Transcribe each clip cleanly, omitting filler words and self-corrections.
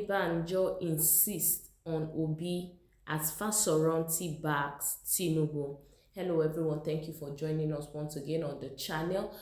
Adebanjo insists on Obi as Fasoranti backs Tinubu. Hello everyone, thank you for joining us once again on the channel.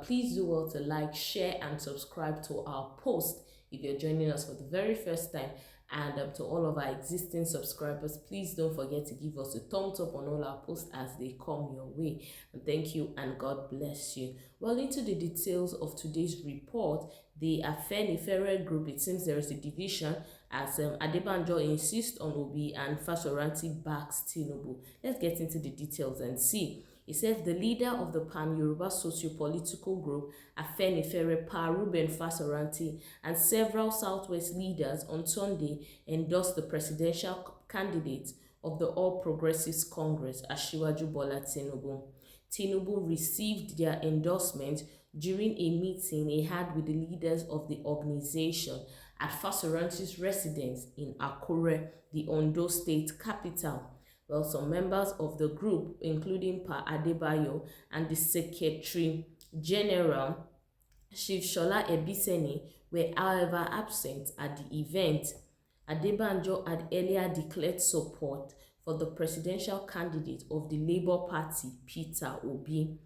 Please do well to like, share and subscribe to our post if you're joining us for the very first time. And to all of our existing subscribers, please don't forget to give us a thumbs up on all our posts as they come your way. And thank you and God bless you. Well, into the details of today's report, the Afenifere group, it seems there is a division as Adebanjo insists on Obi and Fasoranti backs Tinubu. Let's get into the details and see. It says the leader of the Pan-Yoruba socio-political group, Afenifere, Ruben Fasoranti, and several Southwest leaders on Sunday endorsed the presidential candidate of the All Progressives Congress, Asiwaju Bola Tinubu. Tinubu received their endorsement during a meeting he had with the leaders of the organization at Fasoranti's residence in Akure, the Ondo State capital. Well, some members of the group, including Pa Adebanjo and the Secretary General, Chief Shola Ebiseni, were however absent at the event. Adebanjo had earlier declared support for the presidential candidate of the Labour Party, Peter Obi.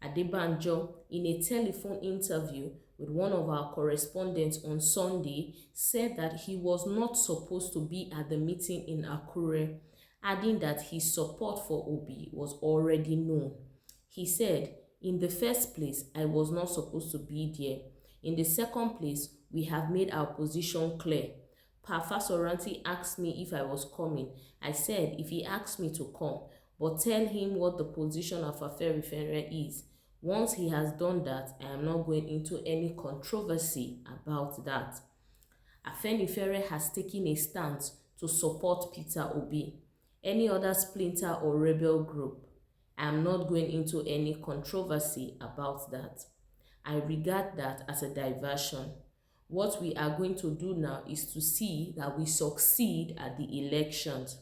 Adebanjo, in a telephone interview with one of our correspondents on Sunday, said that he was not supposed to be at the meeting in Akure, adding that his support for Obi was already known. He said, "In the first place, I was not supposed to be there. In the second place, we have made our position clear. Pa Fasoranti asked me if I was coming. I said if he asked me to come, but tell him what the position of Afenifere is. Once he has done that, I am not going into any controversy about that." Afenifere has taken a stance to support Peter Obi. Any other splinter or rebel group, I am not going into any controversy about that. I regard that as a diversion. What we are going to do now is to see that we succeed at the elections.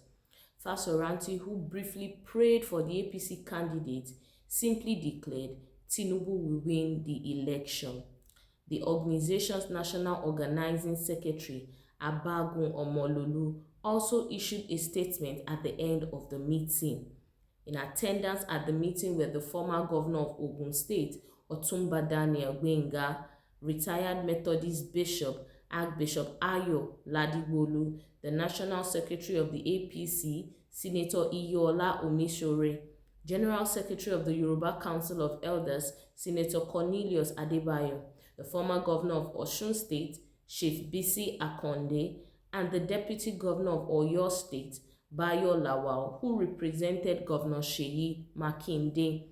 Fasoranti, who briefly prayed for the APC candidate, simply declared Tinubu will win the election. The organization's national organizing secretary, Abagun Omololu, also issued a statement at the end of the meeting. In attendance at the meeting were the former governor of Ogun State, Otumba Daniel Gbenga, retired Methodist Bishop, Archbishop Ayo Ladigbolu, the National Secretary of the APC, Senator Iyoola Omishore, General Secretary of the Yoruba Council of Elders, Senator Cornelius Adebayo, the former governor of Osun State, Chief Bisi Akonde, and the Deputy Governor of Oyo State, Bayo Lawal, who represented Governor Seyi Makinde.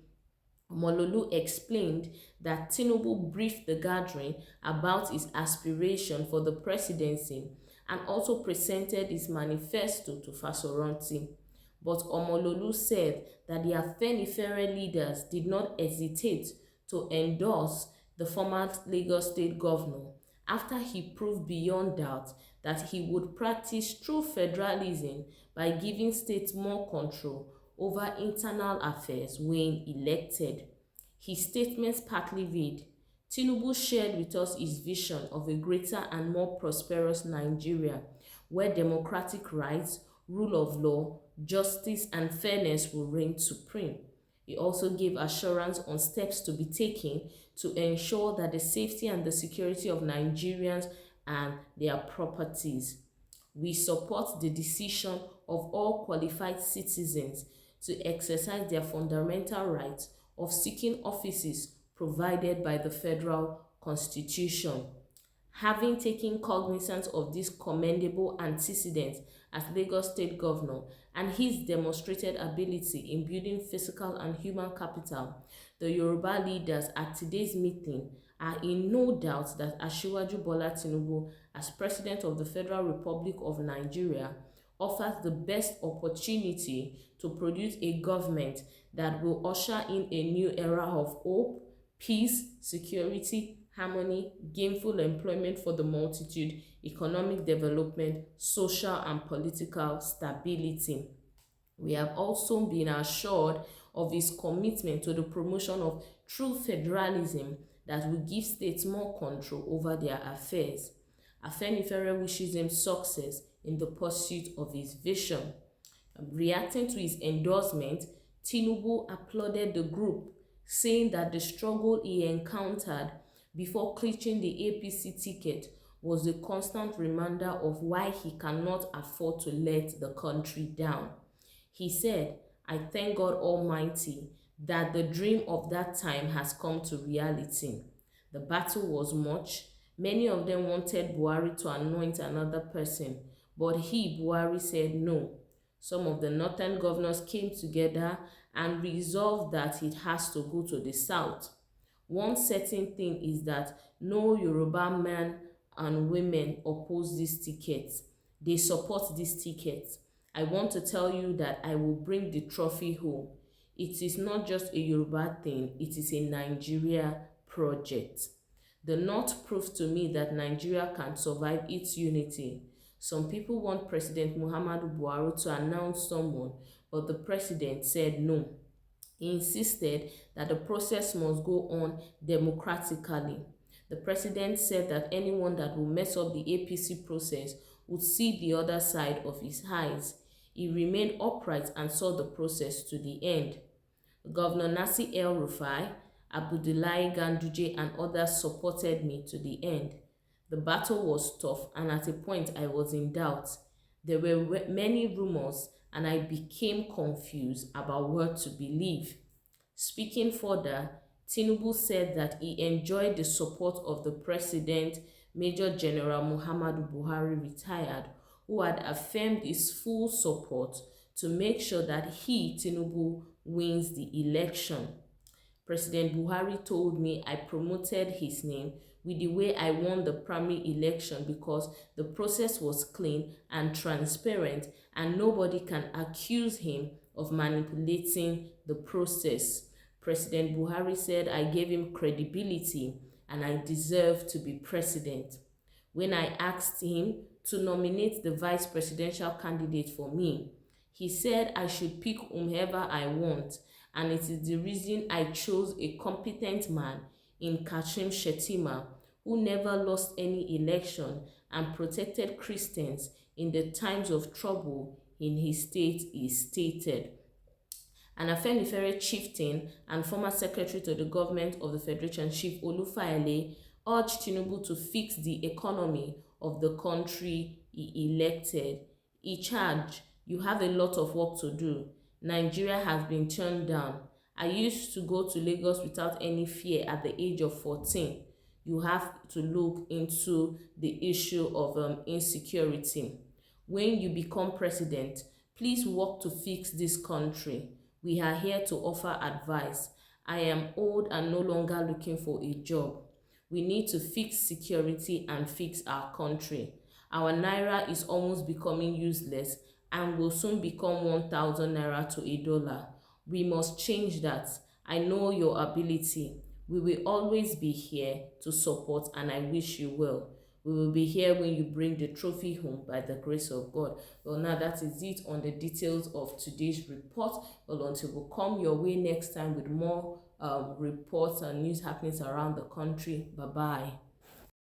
Omololu explained that Tinubu briefed the gathering about his aspiration for the presidency and also presented his manifesto to Fasoranti. But Omololu said that the Afenifere leaders did not hesitate to endorse the former Lagos State governor after he proved beyond doubt that he would practice true federalism by giving states more control over internal affairs when elected. His statements partly read, "Tinubu shared with us his vision of a greater and more prosperous Nigeria, where democratic rights, rule of law, justice and fairness will reign supreme." He also gave assurance on steps to be taken to ensure that the safety and the security of Nigerians and their properties. "We support the decision of all qualified citizens to exercise their fundamental rights of seeking offices provided by the Federal Constitution. Having taken cognizance of this commendable antecedent as Lagos State Governor and his demonstrated ability in building physical and human capital, the Yoruba leaders at today's meeting are in no doubt that Asiwaju Bola Tinubu, as President of the Federal Republic of Nigeria, offers the best opportunity to produce a government that will usher in a new era of hope, peace, security, harmony, gainful employment for the multitude, economic development, social and political stability. We have also been assured of his commitment to the promotion of true federalism that will give states more control over their affairs. Afenifere wishes him success in the pursuit of his vision. Reacting to his endorsement, Tinubu applauded the group, saying that the struggle he encountered before clinching the APC ticket was a constant reminder of why he cannot afford to let the country down. He said, "I thank God Almighty that the dream of that time has come to reality. The battle was much. Many of them wanted Buhari to anoint another person, but Buhari, said no. Some of the northern governors came together and resolved that it has to go to the south. One certain thing is that no Yoruba man and women oppose this ticket. They support this ticket. I want to tell you that I will bring the trophy home. It is not just a Yoruba thing, it is a Nigeria project. The North proved to me that Nigeria can survive its unity. Some people want President Muhammadu Buhari to announce someone, but the president said no. He insisted that the process must go on democratically. The president said that anyone that will mess up the APC process would see the other side of his eyes. He remained upright and saw the process to the end. Governor Nasir El-Rufai, Abdullahi Ganduje, and others supported me to the end. The battle was tough, and at a point I was in doubt. There were many rumors, and I became confused about what to believe. Speaking further, Tinubu said that he enjoyed the support of the president, Major General Muhammadu Buhari retired, who had affirmed his full support to make sure that he, Tinubu, wins the election. President Buhari told me I promoted his name with the way I won the primary election because the process was clean and transparent and nobody can accuse him of manipulating the process. President Buhari said I gave him credibility and I deserve to be president. When I asked him to nominate the vice presidential candidate for me, he said I should pick whomever I want, and it is the reason I chose a competent man in Kashim Shettima, who never lost any election and protected Christians in the times of trouble in his state, he stated. An Afenifere chieftain and former secretary to the government of the Federation, Chief Olufayele, urged Tinubu to fix the economy of the country he elected. He charged, "You have a lot of work to do. Nigeria has been turned down. I used to go to Lagos without any fear at the age of 14. You have to look into the issue of insecurity. When you become president, please work to fix this country. We are here to offer advice. I am old and no longer looking for a job. We need to fix security and fix our country. Our naira is almost becoming useless and will soon become 1,000 naira to a dollar. We must change that. I know your ability. We will always be here to support and I wish you well. We will be here when you bring the trophy home by the grace of God." Well, now that is it on the details of today's report. Well, until we come your way next time with more reports and news happenings around the country. Bye-bye.